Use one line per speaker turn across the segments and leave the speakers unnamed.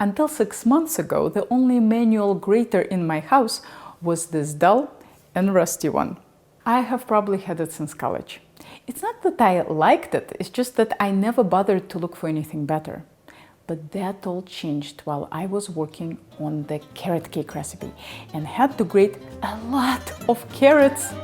Until 6 months ago, the only manual grater in my house was this dull and rusty one. I have probably had it since college. It's not that I liked it, it's just that I never bothered to look for anything better. But that all changed while I was working on the carrot cake recipe and had to grate a lot of carrots.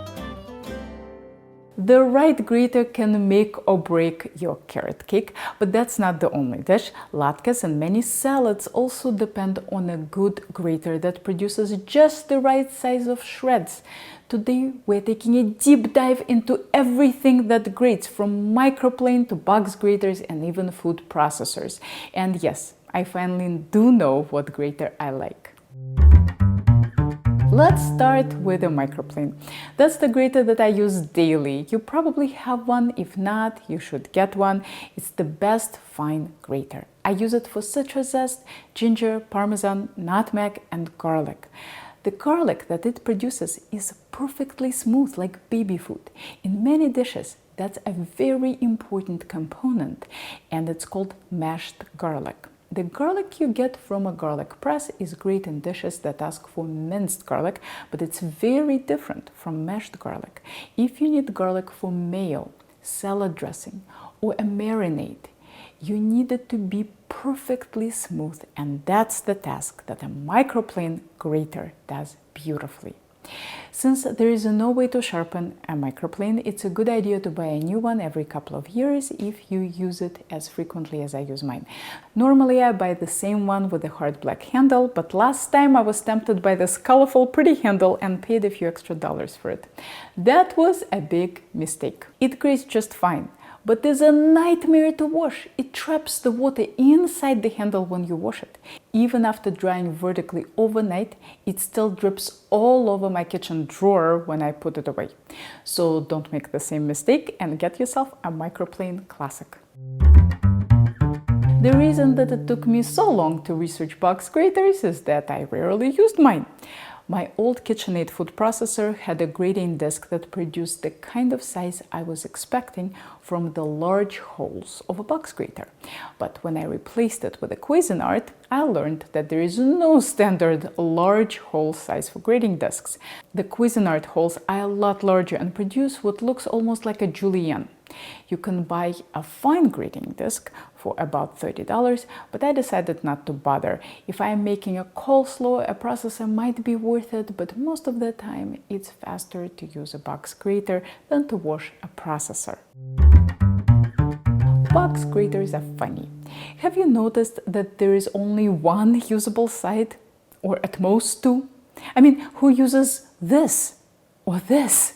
The right grater can make or break your carrot cake, but that's not the only dish. Latkes and many salads also depend on a good grater that produces just the right size of shreds. Today we're taking a deep dive into everything that grates, from microplane to box graters and even food processors. And yes, I finally do know what grater I like. Let's start with a microplane. That's the grater that I use daily. You probably have one. If not, you should get one. It's the best fine grater. I use it for citrus zest, ginger, parmesan, nutmeg, and garlic. The garlic that it produces is perfectly smooth, like baby food. In many dishes, that's a very important component, and it's called mashed garlic. The garlic you get from a garlic press is great in dishes that ask for minced garlic, but it's very different from mashed garlic. If you need garlic for mayo, salad dressing, or a marinade, you need it to be perfectly smooth, and that's the task that a microplane grater does beautifully. Since there is no way to sharpen a microplane, it's a good idea to buy a new one every couple of years if you use it as frequently as I use mine. Normally I buy the same one with a hard black handle, but last time I was tempted by this colorful pretty handle and paid a few extra dollars for it. That was a big mistake. It grates just fine, but is a nightmare to wash. It traps the water inside the handle when you wash it. Even after drying vertically overnight, it still drips all over my kitchen drawer when I put it away. So don't make the same mistake and get yourself a microplane classic. The reason that it took me so long to research box graters is that I rarely used mine. My old KitchenAid food processor had a grating disc that produced the kind of size I was expecting from the large holes of a box grater. But when I replaced it with a Cuisinart, I learned that there is no standard large hole size for grating discs. The Cuisinart holes are a lot larger and produce what looks almost like a julienne. You can buy a fine grating disc for about $30, but I decided not to bother. If I am making a coleslaw, a processor might be worth it, but most of the time it's faster to use a box grater than to wash a processor. Box graters are funny. Have you noticed that there is only one usable side, or at most two? I mean, who uses this or this?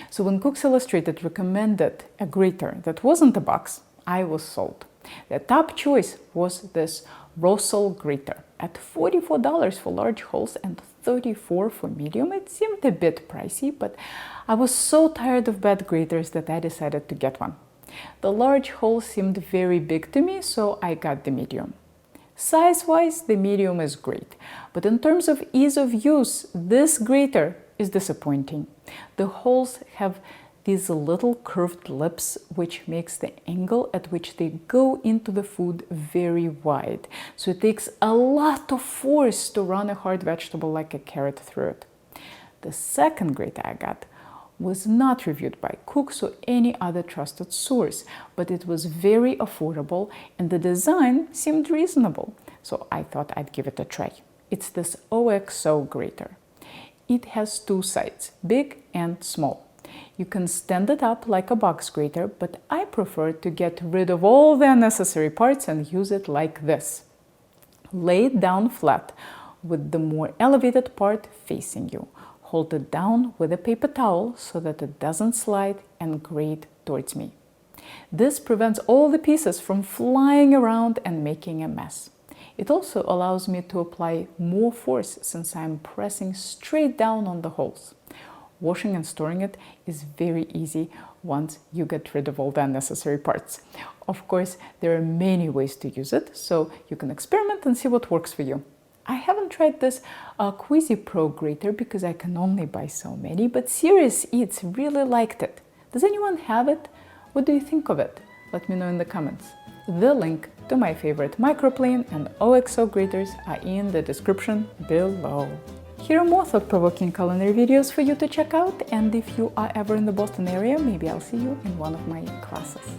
So when Cooks Illustrated recommended a grater that wasn't a box, I was sold. The top choice was this Russell grater. At $44 for large holes and $34 for medium, it seemed a bit pricey, but I was so tired of bad graters that I decided to get one. The large hole seemed very big to me, so I got the medium. Size-wise, the medium is great, but in terms of ease of use, this grater is disappointing. The holes have these little curved lips, which makes the angle at which they go into the food very wide. So it takes a lot of force to run a hard vegetable like a carrot through it. The second grater I got was not reviewed by Cooks or any other trusted source, but it was very affordable and the design seemed reasonable, so I thought I'd give it a try. It's this OXO grater. It has two sides, big and small. You can stand it up like a box grater, but I prefer to get rid of all the unnecessary parts and use it like this. Lay it down flat with the more elevated part facing you. Hold it down with a paper towel so that it doesn't slide and grate towards me. This prevents all the pieces from flying around and making a mess. It also allows me to apply more force since I'm pressing straight down on the holes. Washing and storing it is very easy once you get rid of all the unnecessary parts. Of course, there are many ways to use it, so you can experiment and see what works for you. I haven't tried this Quizy Pro grater because I can only buy so many, but Serious Eats really liked it. Does anyone have it? What do you think of it? Let me know in the comments. The link to my favorite microplane and OXO graters are in the description below. Here are more thought-provoking culinary videos for you to check out, and if you are ever in the Boston area, maybe I'll see you in one of my classes.